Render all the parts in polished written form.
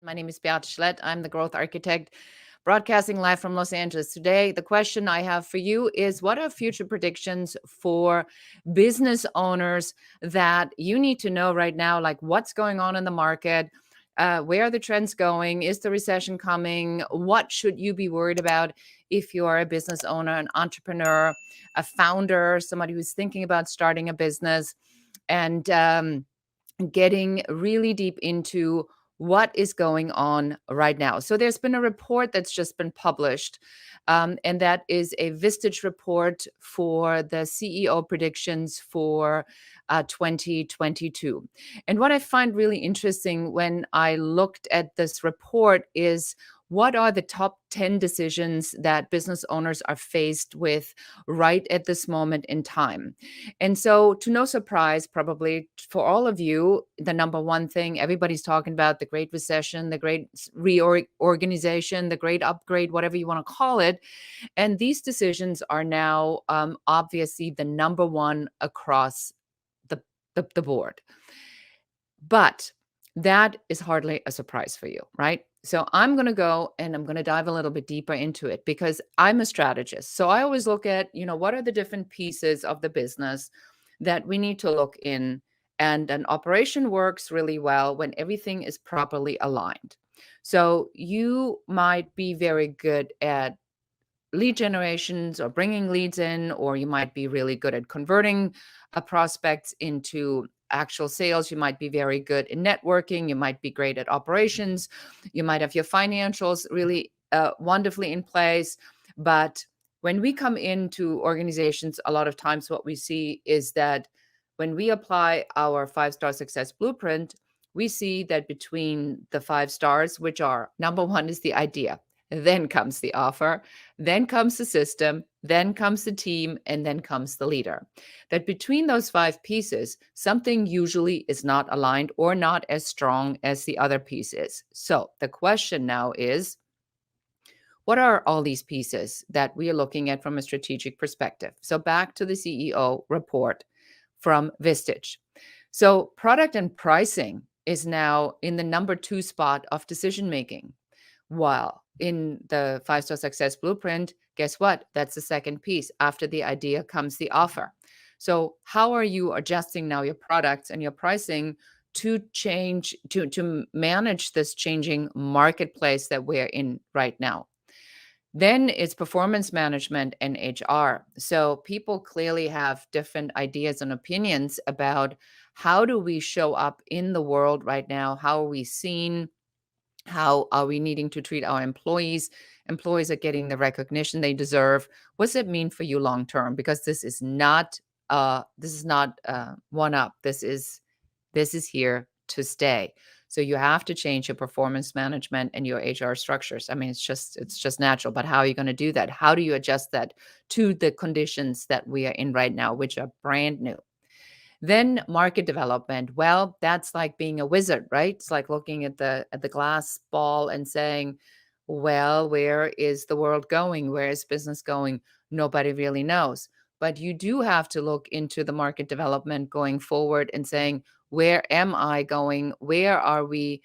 My name is Beate Chelette. I'm the growth architect, broadcasting live from Los Angeles. Today, the question I have for you is what are future predictions for business owners that you need to know right now? Like what's going on in the market? Where are the trends going? Is the recession coming? What should you be worried about if you are a business owner, an entrepreneur, a founder, somebody who's thinking about starting a business? And getting really deep into what is going on right now. So there's been a report that's just been published, and that is a Vistage report for the CEO predictions for 2022. And what I find really interesting when I looked at this report is what are the top 10 decisions that business owners are faced with right at this moment in time? And so, to no surprise, probably for all of you, the number one thing everybody's talking about, the Great Recession, the Great Reorganization, the Great Upgrade, whatever you want to call it. And these decisions are now obviously the number one across the, the board. But that is hardly a surprise for you, right? So I'm going to go and I'm going to dive a little bit deeper into it because I'm a strategist. So I always look at, what are the different pieces of the business that we need to look in. And an operation works really well when everything is properly aligned. So you might be very good at lead generations or bringing leads in, or you might be really good at converting prospects into actual sales. You might be very good in networking. You might be great at operations. You might have your financials really wonderfully in place. But when we come into organizations, a lot of times what we see is that when we apply our 5-star success blueprint, we see that between the 5 stars, which are number one is the idea, then comes the offer, then comes the system, then comes the team, and then comes the leader. That between those 5 pieces, something usually is not aligned or not as strong as the other pieces. So the question now is, what are all these pieces that we are looking at from a strategic perspective? So back to the CEO report from Vistage. So product and pricing is now in the number 2 spot of decision making. While in the 5-star success blueprint, guess what? That's the second piece. After the idea comes the offer. So how are you adjusting now your products and your pricing to change, to manage this changing marketplace that we're in right now? Then it's performance management and HR. So people clearly have different ideas and opinions about how do we show up in the world right now? How are we seen? How are we needing to treat our employees? Employees are getting the recognition they deserve. What's it mean for you long term? Because this is not one up. This is here to stay. So you have to change your performance management and your HR structures. I mean, it's just natural. But how are you going to do that? How do you adjust that to the conditions that we are in right now, which are brand new? Then market development. Well, that's like being a wizard, right? It's like looking at the glass ball and saying, well, where is the world going? Where is business going? Nobody really knows. But you do have to look into the market development going forward and saying, where am I going? Where are we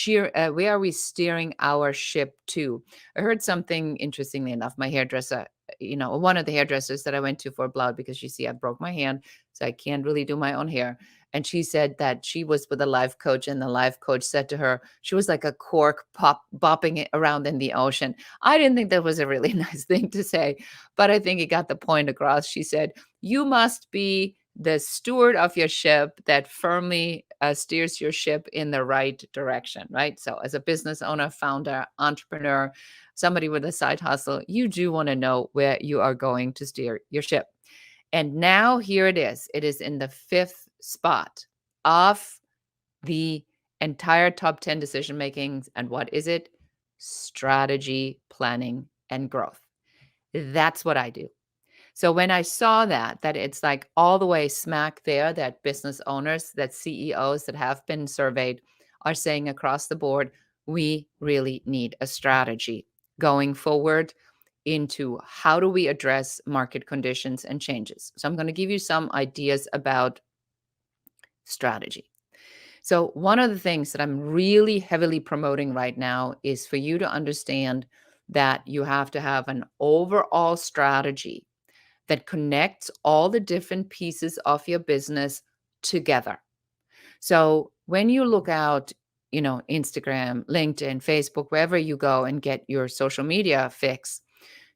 where are we steering our ship to? I heard something interestingly enough. My hairdresser, one of the hairdressers that I went to for blood, because you see, I broke my hand, so I can't really do my own hair. And she said that she was with a life coach, and the life coach said to her, she was like a cork bopping it around in the ocean. I didn't think that was a really nice thing to say, but I think it got the point across. She said, you must be the steward of your ship that firmly steers your ship in the right direction, right? So as a business owner, founder, entrepreneur, somebody with a side hustle, you do want to know where you are going to steer your ship. And now here it is. It is in the 5th spot of the entire top 10 decision makings. And what is it? Strategy, planning, and growth. That's what I do. So when I saw that it's like all the way smack there, that business owners, that CEOs that have been surveyed are saying across the board, we really need a strategy going forward into how do we address market conditions and changes. So I'm going to give you some ideas about strategy. So one of the things that I'm really heavily promoting right now is for you to understand that you have to have an overall strategy that connects all the different pieces of your business together. So when you look out, Instagram, LinkedIn, Facebook, wherever you go and get your social media fix,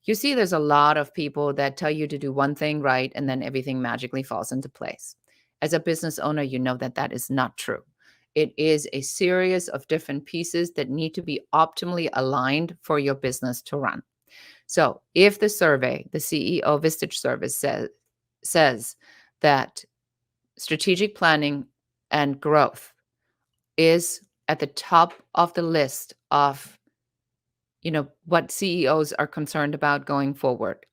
you see there's a lot of people that tell you to do one thing right and then everything magically falls into place. As a business owner, you know that that is not true. It is a series of different pieces that need to be optimally aligned for your business to run. So if the survey, the CEO Vistage service says that strategic planning and growth is at the top of the list of what CEOs are concerned about going forward,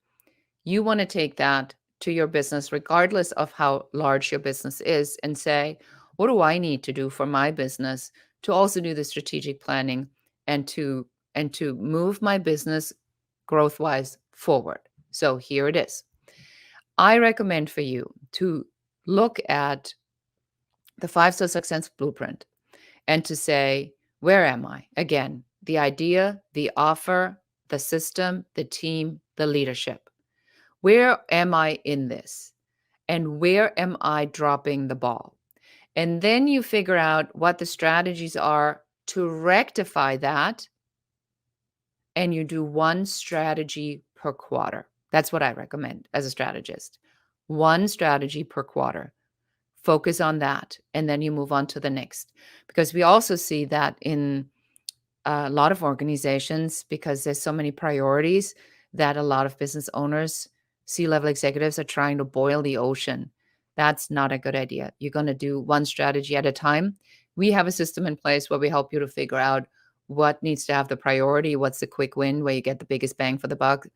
you want to take that to your business regardless of how large your business is and say, what do I need to do for my business to also do the strategic planning and to move my business growth wise forward? So here it is. I recommend for you to look at the 5 Star Success Blueprint and to say, where am I? Again, the idea, the offer, the system, the team, the leadership. Where am I in this? And where am I dropping the ball? And then you figure out what the strategies are to rectify that. And you do one strategy per quarter. That's what I recommend as a strategist. One strategy per quarter. Focus on that. And then you move on to the next. Because we also see that in a lot of organizations, because there's so many priorities that a lot of business owners, C-level executives are trying to boil the ocean. That's not a good idea. You're going to do one strategy at a time. We have a system in place where we help you to figure out what needs to have the priority, what's the quick win, where you get the biggest bang for the buck.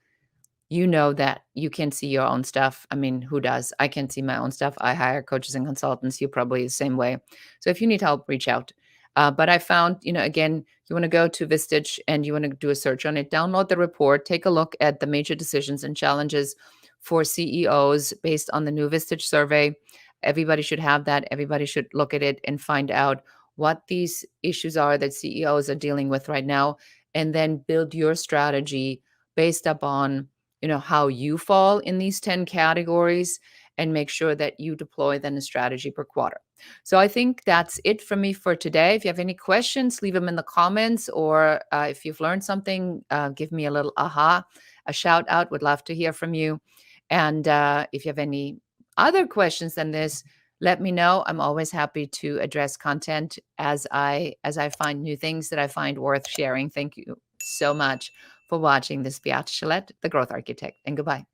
You know that you can see your own stuff. I mean, who does? I can see my own stuff. I hire coaches and consultants. You're probably the same way. So if you need help, reach out. But I found, again, you want to go to Vistage and you want to do a search on it, download the report, take a look at the major decisions and challenges for CEOs based on the new Vistage survey. Everybody should have that. Everybody should look at it and find out what these issues are that CEOs are dealing with right now, and then build your strategy based upon how you fall in these 10 categories, and make sure that you deploy then a strategy per quarter. So I think that's it for me for today. If you have any questions, leave them in the comments, or if you've learned something, give me a little a shout out. Would love to hear from you. And if you have any other questions than this, let me know. I'm always happy to address content as I find new things that I find worth sharing. Thank you so much for watching this Beate Chelette, the Growth Architect, and goodbye.